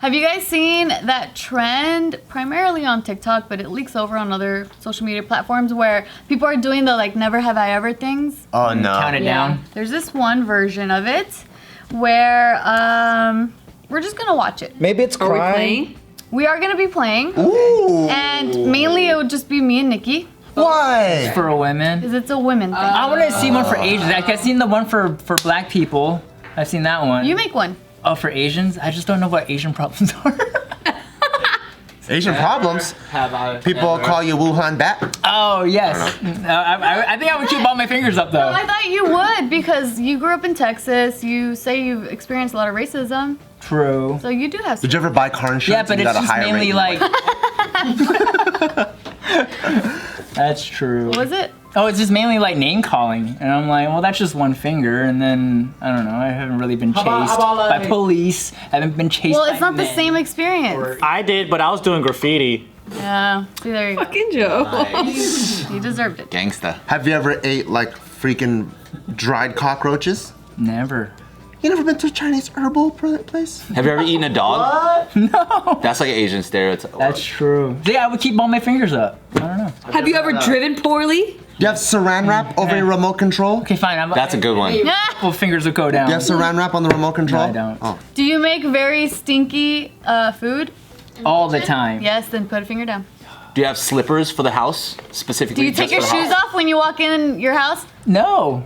Have you guys seen that trend, primarily on TikTok, but it leaks over on other social media platforms, where people are doing the like never have I ever things? Oh no. Count it down. There's this one version of it where we're just gonna watch it. Maybe it's Are we crime. playing? We are gonna be playing. Ooh. And mainly it would just be me and Nikki, Why? For women. because it's a women thing. I want to see one for Asians. Like, I've seen the one for black people. I've seen that one. You make one. Oh, for Asians? I just don't know what Asian problems are. Asian problems. People call you Wuhan Bat. Oh, yes. I think I would keep all my fingers up, though. Well, I thought you would, because you grew up in Texas. You say you've experienced a lot of racism, True. so you do have some. Did you ever buy car insurance? Yeah, but and you it's got a just higher mainly rate like... That's true. What was it? Oh, it's just mainly like name calling. And I'm like, well, that's just one finger. And then, I don't know, I haven't really been chased by police. I haven't been chased Well, by it's not the men. same experience. I did, but I was doing graffiti. Yeah, see, there you go. Fucking Joe. You deserved it. Gangsta. Have you ever ate like freaking dried cockroaches? Never. You never been to a Chinese herbal place? Have you ever eaten a dog? No. That's like an Asian stereotype. That's true. See, I would keep all my fingers up. I don't know. Have you ever driven poorly? You have saran wrap over your remote control? Okay, fine. That's a good one. A couple fingers will go down. You have saran wrap on the remote control? No, I don't. Oh. Do you make very stinky food? All the time. Yes, then put a finger down. Do you have slippers for the house specifically? Do you take your just for the shoes house? off when you walk in your house? No.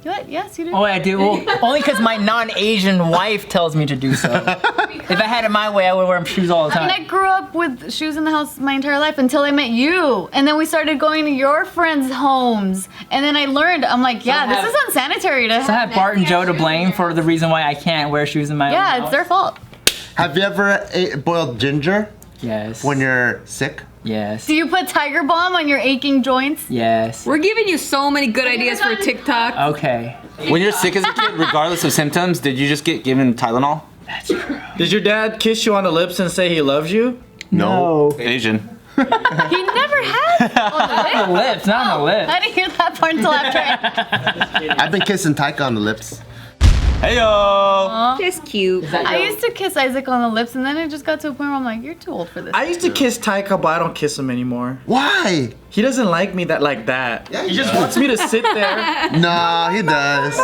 What? Yes, you do. Oh, I do. Well, only because my non-Asian wife tells me to do so. If I had it my way, I would wear shoes all the I time. mean, I grew up with shoes in the house my entire life until I met you. And then we started going to your friends' homes. And then I learned, I'm like, yeah, I this is unsanitary to So I have Bart and Joe to blame for the reason why I can't wear shoes in my own Yeah, house. it's their fault. Have you ever ate boiled ginger Yes. when you're sick? Yes. Do you put Tiger Balm on your aching joints? Yes. We're giving you so many good ideas for TikTok. Okay. When you're sick as a kid, regardless of symptoms, did you just get given Tylenol? That's true. Did your dad kiss you on the lips and say he loves you? No. Asian. He never has. On the lips, not on the lips. I didn't hear that part until after. I've been kissing Taika on the lips. Hey yo! That's cute. I used to kiss Isaac on the lips, and then it just got to a point where I'm like, you're too old for this. I used to kiss Taika, but I don't kiss him anymore. Why? He doesn't like me like that. Yeah, He just wants me to sit there. No, he does.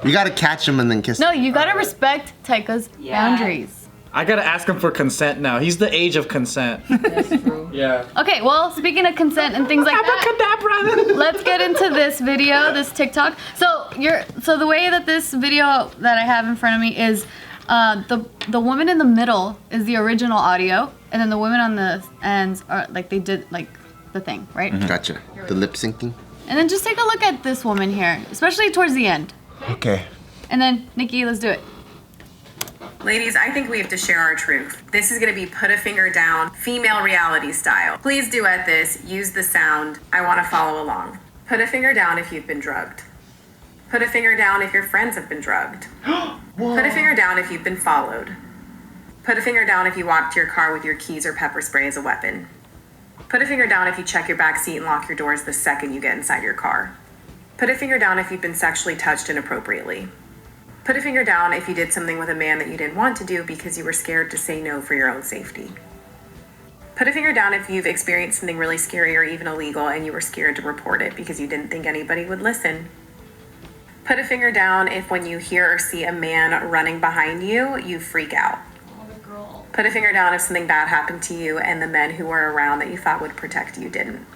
You gotta catch him and then kiss him. No, you gotta respect Taika's boundaries. I gotta ask him for consent now. He's the age of consent. That's true. Yeah. Okay, well, speaking of consent and things like that, let's get into this video, this TikTok. So the way that this video that I have in front of me is the woman in the middle is the original audio, and then the women on the ends are like they did like the thing, right? Gotcha. The lip syncing. And then just take a look at this woman here, especially towards the end. Okay. And then Nikki, let's do it. Ladies, I think we have to share our truth. This is gonna be put a finger down, female reality style. Please do at this, use the sound. I wanna follow along. Put a finger down if you've been drugged. Put a finger down if your friends have been drugged. Put a finger down if you've been followed. Put a finger down if you walk to your car with your keys or pepper spray as a weapon. Put a finger down if you check your back seat and lock your doors the second you get inside your car. Put a finger down if you've been sexually touched inappropriately. Put a finger down if you did something with a man that you didn't want to do because you were scared to say no for your own safety. Put a finger down if you've experienced something really scary or even illegal and you were scared to report it because you didn't think anybody would listen. Put a finger down if when you hear or see a man running behind you, you freak out. Put a finger down if something bad happened to you and the men who were around that you thought would protect you didn't.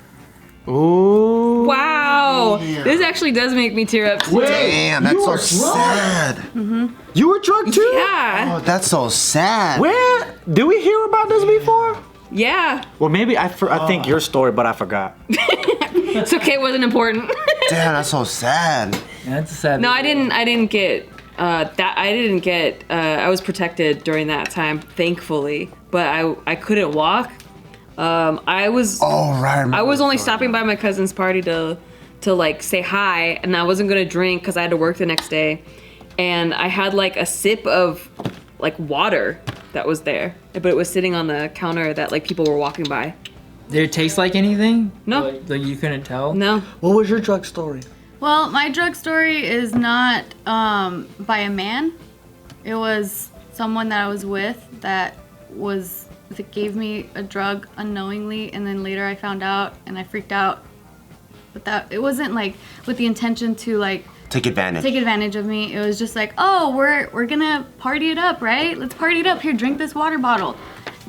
Ooh. Wow. This actually does make me tear up. Damn, that's so sad. You were drugged too? Yeah. Oh, that's so sad. Where? Did we hear about this before? Yeah. Well, maybe I think your story, but I forgot. It's okay, it wasn't important. Damn, that's so sad. That's sad. No, I didn't get I was protected during that time, thankfully. But I couldn't walk. I was Oh, right. I was only stopping by my cousin's party to like say hi, and I wasn't gonna drink because I had to work the next day. And I had like a sip of like water that was there, but it was sitting on the counter that like people were walking by. Did it taste like anything? No. Like you couldn't tell? No. What was your drug story? Well, my drug story is not by a man. It was someone that I was with that gave me a drug unknowingly, and then later I found out and I freaked out. But that it wasn't like with the intention to like take advantage of me. It was just like, oh, we're gonna party it up, right? Let's party it up. Here, drink this water bottle.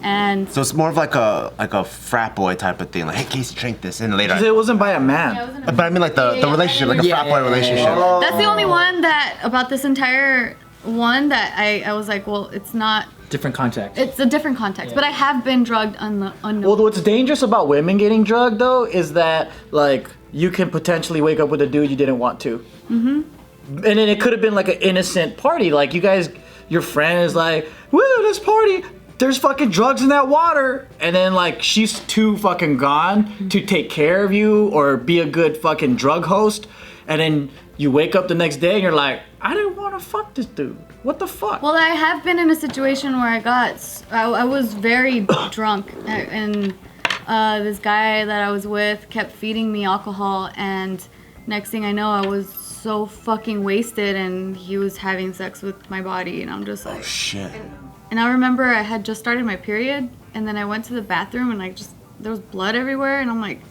And so it's more of like a frat boy type of thing. Like, hey, Casey, drink this, and later. It wasn't by a man. Yeah, it wasn't But I mean, like the relationship, like a frat boy relationship. That's the only one that about this entire one that I was like, well, it's not. Different context. It's a different context, but I have been drugged unknown. Well, what's dangerous about women getting drugged though is that like you can potentially wake up with a dude you didn't want to. Mm-hmm. And then it could have been like an innocent party. Like you guys, your friend is like, woo, let's party. There's fucking drugs in that water. And then like she's too fucking gone to take care of you or be a good fucking drug host. And then you wake up the next day and you're like, I didn't want to fuck this dude. What the fuck? Well, I have been in a situation where I was very drunk, and this guy that I was with kept feeding me alcohol, and next thing I know, I was so fucking wasted, and he was having sex with my body, and I'm just like, oh shit. And I remember I had just started my period, and then I went to the bathroom, and there was blood everywhere, and I'm like,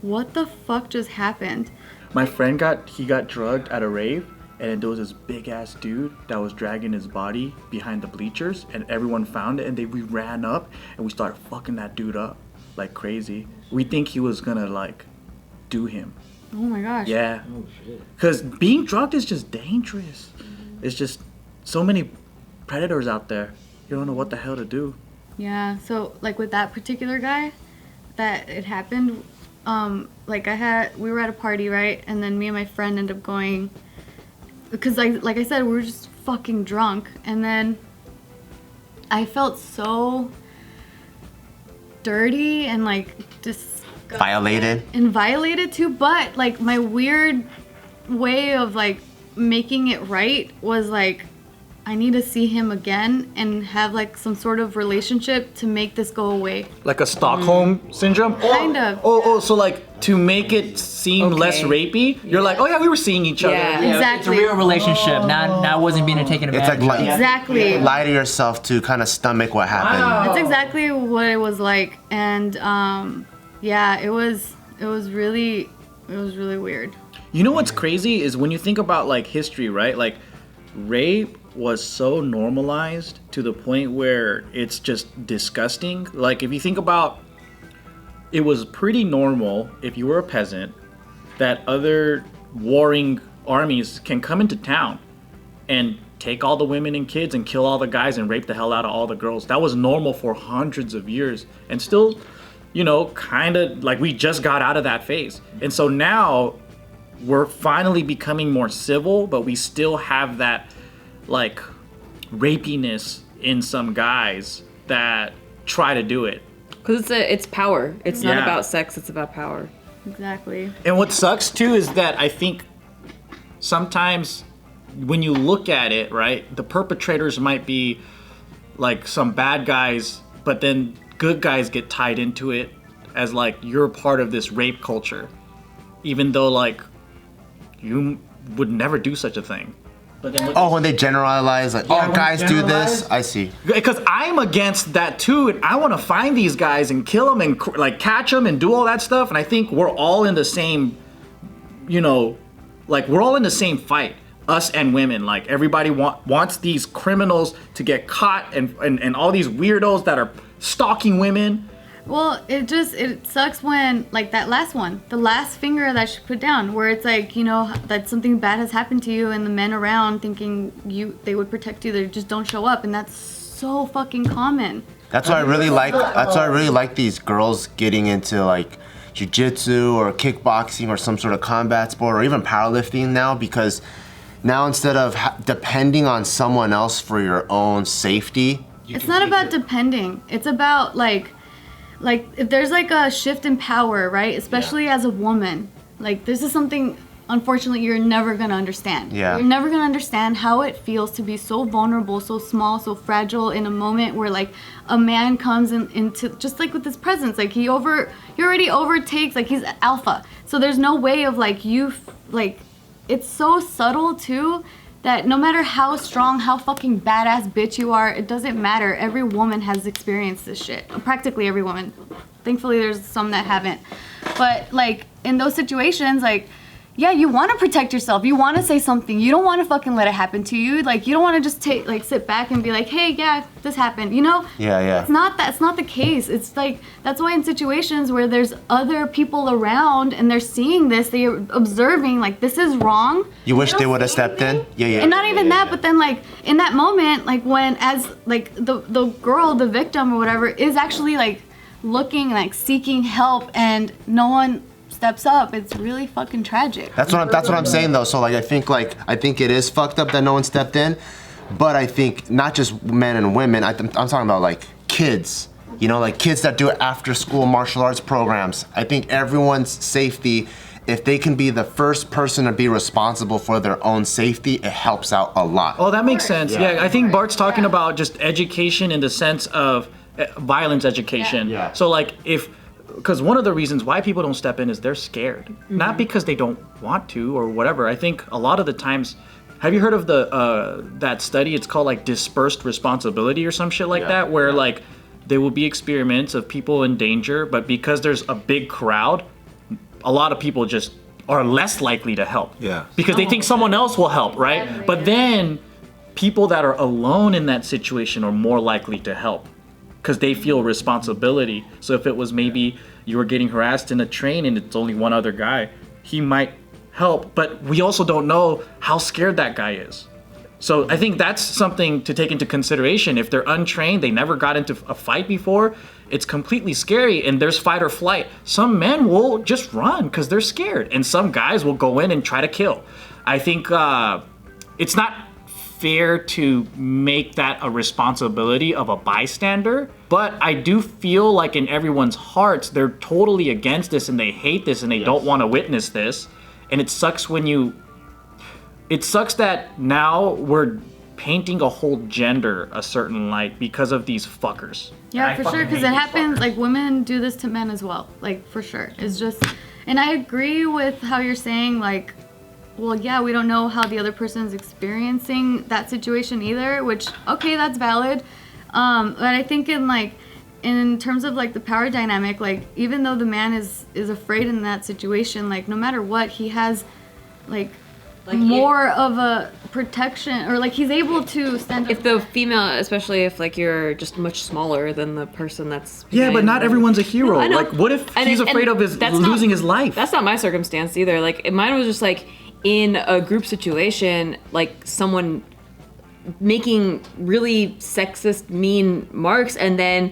what the fuck just happened? My friend got drugged at a rave. And there was this big ass dude that was dragging his body behind the bleachers, and everyone found it, and we ran up and we started fucking that dude up like crazy. We think he was gonna like do him. Oh my gosh. Yeah. Oh shit. Cause being drugged is just dangerous. It's just so many predators out there. You don't know what the hell to do. Yeah. So like with that particular guy, that it happened. Like we were at a party, right, and then me and my friend ended up going. Because like I said, we were just fucking drunk, and then I felt so dirty and like just violated too. But like my weird way of like making it right was like, I need to see him again and have like some sort of relationship to make this go away. Like a Stockholm syndrome? Kind of. Oh, so like to make it seem less rapey, you're like, oh yeah, we were seeing each other. Yeah, exactly. It's a real relationship. Not wasn't being taken advantage of. Exactly. Lie to yourself to kind of stomach what happened. Wow. That's exactly what it was like, and yeah, it was really weird. You know what's crazy is when you think about like history, right? Like rape was so normalized to the point where it's just disgusting. Like if you think about, it was pretty normal if you were a peasant that other warring armies can come into town and take all the women and kids and kill all the guys and rape the hell out of all the girls. That was normal for hundreds of years, and still, you know, kind of like we just got out of that phase. And so now we're finally becoming more civil, but we still have that like rapiness in some guys that try to do it. Because it's power. It's not about sex, it's about power. Exactly. And what sucks too is that I think sometimes when you look at it, right, the perpetrators might be like some bad guys, but then good guys get tied into it as like you're part of this rape culture, even though like you would never do such a thing. But then when they generalize, like, guys do this, I see. Because I'm against that too, and I want to find these guys and kill them and like catch them and do all that stuff. And I think we're all in the same, you know, like we're all in the same fight, us and women. Like everybody wants these criminals to get caught and all these weirdos that are stalking women. Well, it sucks when, like that last one, the last finger that she put down, where it's like, you know, that something bad has happened to you and the men around thinking they would protect you, they just don't show up, and that's so fucking common. That's why I really like these girls getting into like jiu-jitsu or kickboxing or some sort of combat sport or even powerlifting now, because now instead of depending on someone else for your own safety, it's not about depending. It's about like if there's like a shift in power, right? Especially as a woman. Like this is something, unfortunately, you're never gonna understand. Yeah. You're never gonna understand how it feels to be so vulnerable, so small, so fragile in a moment where like a man comes into just like with his presence, like he already overtakes, like he's alpha. So there's no way of like it's so subtle too, that no matter how strong, how fucking badass bitch you are, it doesn't matter. Every woman has experienced this shit. Practically every woman. Thankfully, there's some that haven't. But like in those situations, like, yeah, you want to protect yourself. You want to say something. You don't want to fucking let it happen to you. Like, you don't want to just sit back and be like, hey, yeah, this happened. You know? Yeah. It's not that. It's not the case. It's like, that's why in situations where there's other people around and they're seeing this, they're observing, like, this is wrong. You wish they would have stepped in? Yeah. And not even that, but then like in that moment, like when as like the girl, the victim or whatever, is actually like looking, like seeking help, and no one steps up, it's really fucking tragic. That's what I'm saying though. So like I think it is fucked up that no one stepped in, but I think not just men and women. I'm talking about like kids. You know, like kids that do after school martial arts programs. I think everyone's safety, if they can be the first person to be responsible for their own safety, it helps out a lot. Oh, that makes sense. Yeah, I think Bart's talking about just education in the sense of violence education. Yeah. So like because one of the reasons why people don't step in is they're scared, not because they don't want to or whatever. I think a lot of the times, have you heard of that study? It's called like dispersed responsibility or some shit like that, where like there will be experiments of people in danger, but because there's a big crowd, a lot of people just are less likely to help. Yeah. Because they think someone else will help, right? But then people that are alone in that situation are more likely to help, because they feel responsibility. So if it was maybe you were getting harassed in a train and it's only one other guy, he might help, but we also don't know how scared that guy is. So I think that's something to take into consideration. If they're untrained, they never got into a fight before, it's completely scary and there's fight or flight. Some men will just run because they're scared, and some guys will go in and try to kill. I think it's not fair to make that a responsibility of a bystander, but I do feel like in everyone's hearts they're totally against this and they hate this and they don't want to witness this. And it sucks that now we're painting a whole gender a certain light because of these fuckers. Yeah, for sure, because it happens, like women do this to men as well, like for sure. It's just, and I agree with how you're saying, like, well, yeah, we don't know how the other person is experiencing that situation either, which, okay, that's valid. But I think in terms of like the power dynamic, like even though the man is afraid in that situation, like no matter what, he has like more of a protection, or like he's able to stand up. If the female, especially if like you're just much smaller than the person that's but not everyone's a hero. No, I know. Like what if he's afraid of losing his life? That's not my circumstance either. Like mine was just like in a group situation, like someone making really sexist, mean marks, and then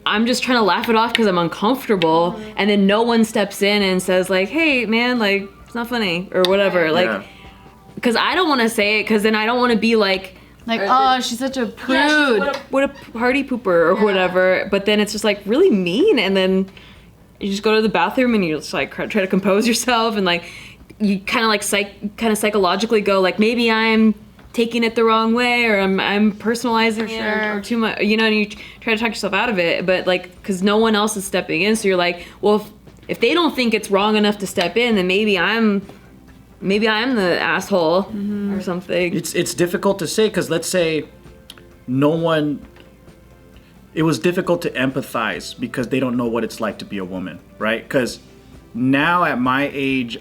I'm just trying to laugh it off because I'm uncomfortable, and then no one steps in and says like, hey man, like it's not funny or whatever. Like, because I don't want to say it, because then I don't want to be like, oh, she's such a prude. Yeah, what a party pooper or whatever. But then it's just like really mean, and then you just go to the bathroom and you just like try to compose yourself, and like you kind of like psychologically go like, maybe I'm taking it the wrong way, or I'm personalizing it or too much, you know, and you try to talk yourself out of it, but like because no one else is stepping in, so you're like, well, if they don't think it's wrong enough to step in, then maybe I'm the asshole or something. It's difficult to say, because let's say it was difficult to empathize because they don't know what it's like to be a woman, right? Because now at my age,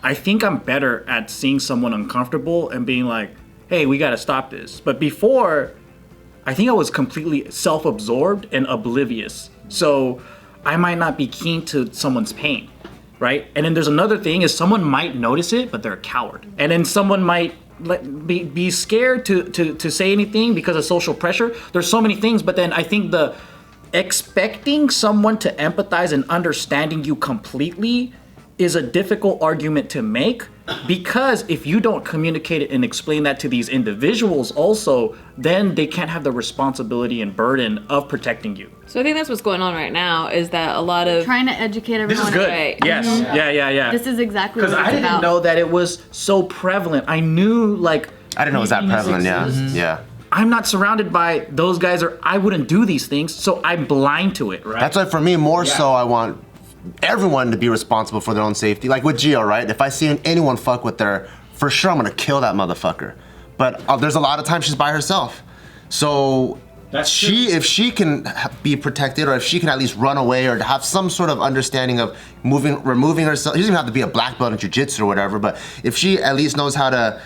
I think I'm better at seeing someone uncomfortable and being like, hey, we gotta stop this. But before, I think I was completely self-absorbed and oblivious. So I might not be keen to someone's pain, right? And then there's another thing is someone might notice it, but they're a coward. And then someone might be scared to say anything because of social pressure. There's so many things, but then I think the expecting someone to empathize and understanding you completely is a difficult argument to make, because if you don't communicate it and explain that to these individuals also, then they can't have the responsibility and burden of protecting you. So I think that's what's going on right now, is that a lot of trying to educate everyone. This is good. Right. Yes. Yeah. This is exactly what it's because I didn't know that it was so prevalent. I knew like I didn't know it was that prevalent. Yeah. I'm not surrounded by those guys, or I wouldn't do these things, so I'm blind to it, right? That's why for me, more so, I want everyone to be responsible for their own safety. Like with Gio, right? If I see anyone fuck with their for sure I'm gonna kill that motherfucker. But there's a lot of times she's by herself. So if she can be protected, or if she can at least run away, or have some sort of understanding of removing herself, she doesn't even have to be a black belt in jiu-jitsu or whatever, but if she at least knows how to,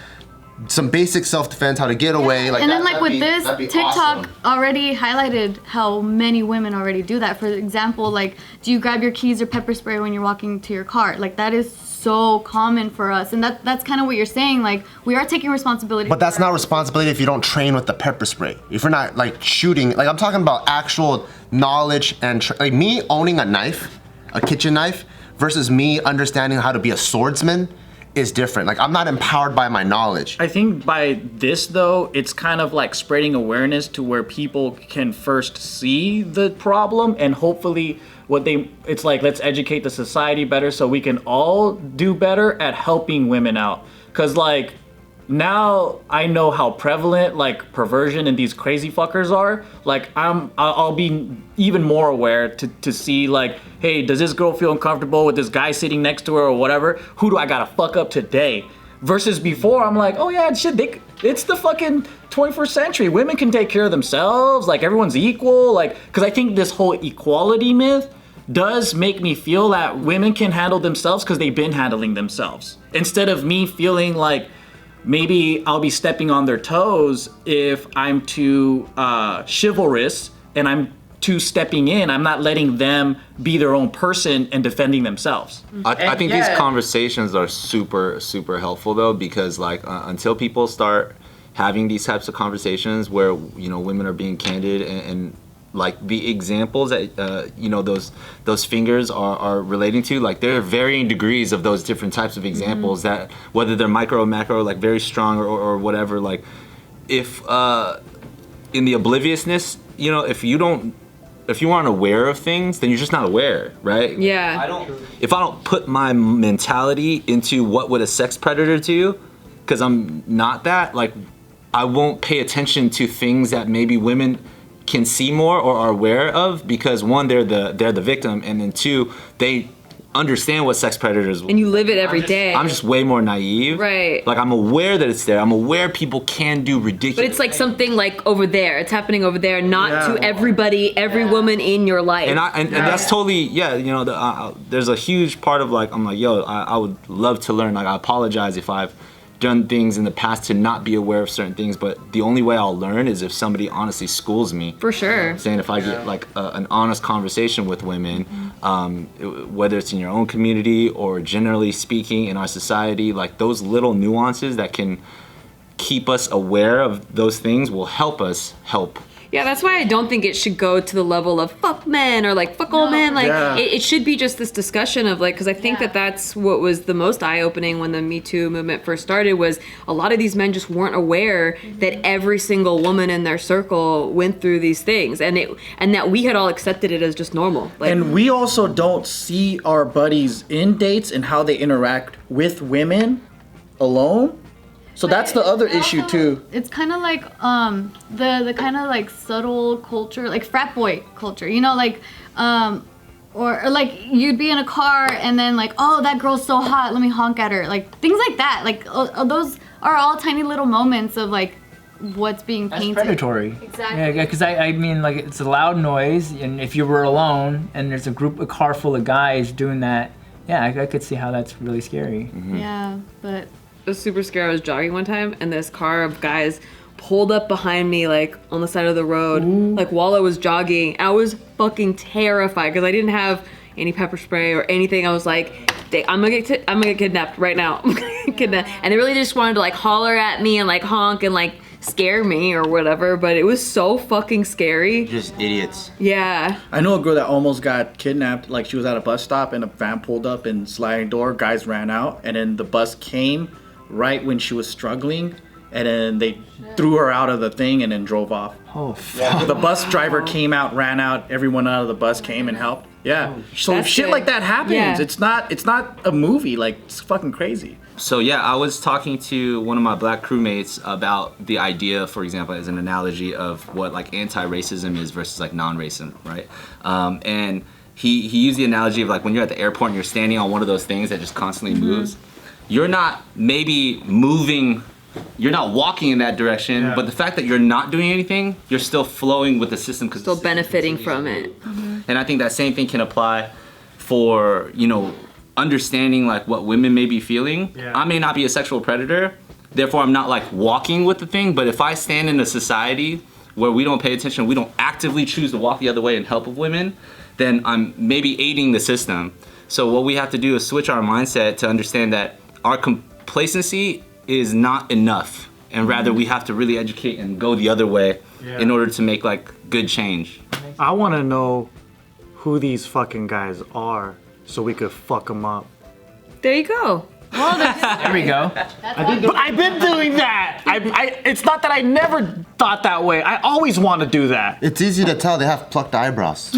some basic self-defense, how to get away, like and then like with this TikTok awesome. already highlighted how many women already do that. For example, like, do you grab your keys or pepper spray when you're walking to your car? Like, that is so common for us, and that's kind of what you're saying. Like, we are taking responsibility. But that's not responsibility if you don't train with the pepper spray. If you're not like shooting, like I'm talking about actual knowledge and like me owning a knife, a kitchen knife, versus me understanding how to be a swordsman is different. Like, I'm not empowered by my knowledge. I think by this though, it's kind of like spreading awareness to where people can first see the problem, and hopefully it's like, let's educate the society better so we can all do better at helping women out. Cause like, now I know how prevalent like perversion and these crazy fuckers are. Like, I'll be even more aware to see like, hey, does this girl feel uncomfortable with this guy sitting next to her or whatever? Who do I gotta fuck up today? Versus before, I'm like, oh yeah, shit, it's the fucking 21st century. Women can take care of themselves. Like, everyone's equal. Like, because I think this whole equality myth does make me feel that women can handle themselves because they've been handling themselves. Instead of me feeling like maybe I'll be stepping on their toes if I'm too chivalrous and I'm too stepping in. I'm not letting them be their own person and defending themselves. I think these conversations are super, super helpful though, because like until people start having these types of conversations where, you know, women are being candid and like the examples that you know, those fingers are relating to, like there are varying degrees of those different types of examples that whether they're micro or macro, like very strong or whatever. Like if in the obliviousness, you know, if you aren't aware of things, then you're just not aware, right? Yeah. If I don't put my mentality into what would a sex predator do, because I'm not that, like I won't pay attention to things that maybe women can see more or are aware of, because one, they're the victim, and then two, they understand what sex predators. And you live it every day. I'm just way more naive. Right. Like I'm aware that it's there. I'm aware people can do ridiculous. But it's like something like over there. It's happening over there, not to everybody, every woman in your life. And that's totally, you know, there's a huge part of like, I'm like, yo, I would love to learn. Like I apologize if I've done things in the past to not be aware of certain things, but the only way I'll learn is if somebody honestly schools me. For sure. I'm saying if I get like an honest conversation with women, whether it's in your own community or generally speaking in our society, like those little nuances that can keep us aware of those things will help us help. Yeah, that's why I don't think it should go to the level of fuck men or like fuck all men. Like it should be just this discussion of like, because I think that that's what was the most eye-opening when the Me Too movement first started, was a lot of these men just weren't aware that every single woman in their circle went through these things, and that we had all accepted it as just normal. Like, and we also don't see our buddies in dates and how they interact with women alone. So that's the other issue too. It's kind of like the kind of like subtle culture, like frat boy culture, you know, like or like you'd be in a car and then like, oh, that girl's so hot, let me honk at her, like things like that. Like those are all tiny little moments of like what's being painted. That's predatory. Exactly. Yeah, because I mean, like, it's a loud noise, and if you were alone and there's a car full of guys doing that, yeah, I could see how that's really scary. Yeah, but I was super scared. I was jogging one time and this car of guys pulled up behind me, like on the side of the road, like while I was jogging. I was fucking terrified because I didn't have any pepper spray or anything. I was like, I'm gonna get kidnapped right now. I'm gonna get kidnapped. And they really just wanted to like holler at me and like honk and like scare me or whatever, but it was so fucking scary. Just idiots. Yeah. I know a girl that almost got kidnapped. Like she was at a bus stop and a van pulled up and sliding door, guys ran out, and then the bus came right when she was struggling, and then they threw her out of the thing and then drove off. Oh, fuck. The bus driver came out, ran out, everyone out of the bus came and helped. Yeah. So That's shit good. like that happens. Yeah. It's not a movie. Like, it's fucking crazy. So yeah, I was talking to one of my black crewmates about the idea, for example, as an analogy of what like anti-racism is versus like non-racism, right? And he used the analogy of like when you're at the airport and you're standing on one of those things that just constantly moves. you're not maybe moving, you're not walking in that direction, but the fact that you're not doing anything, you're still flowing with the system. Still benefiting from it. And I think that same thing can apply for, you know, understanding like what women may be feeling. I may not be a sexual predator, therefore I'm not like walking with the thing, but if I stand in a society where we don't pay attention, we don't actively choose to walk the other way in help of women, then I'm maybe aiding the system. So what we have to do is switch our mindset to understand that our complacency is not enough, and rather we have to really educate and go the other way in order to make like good change. I want to know who these fucking guys are so we could fuck them up. There you go. There we go. But I've been doing that. It's not that I never thought that way. I always want to do that. It's easy to tell they have plucked eyebrows.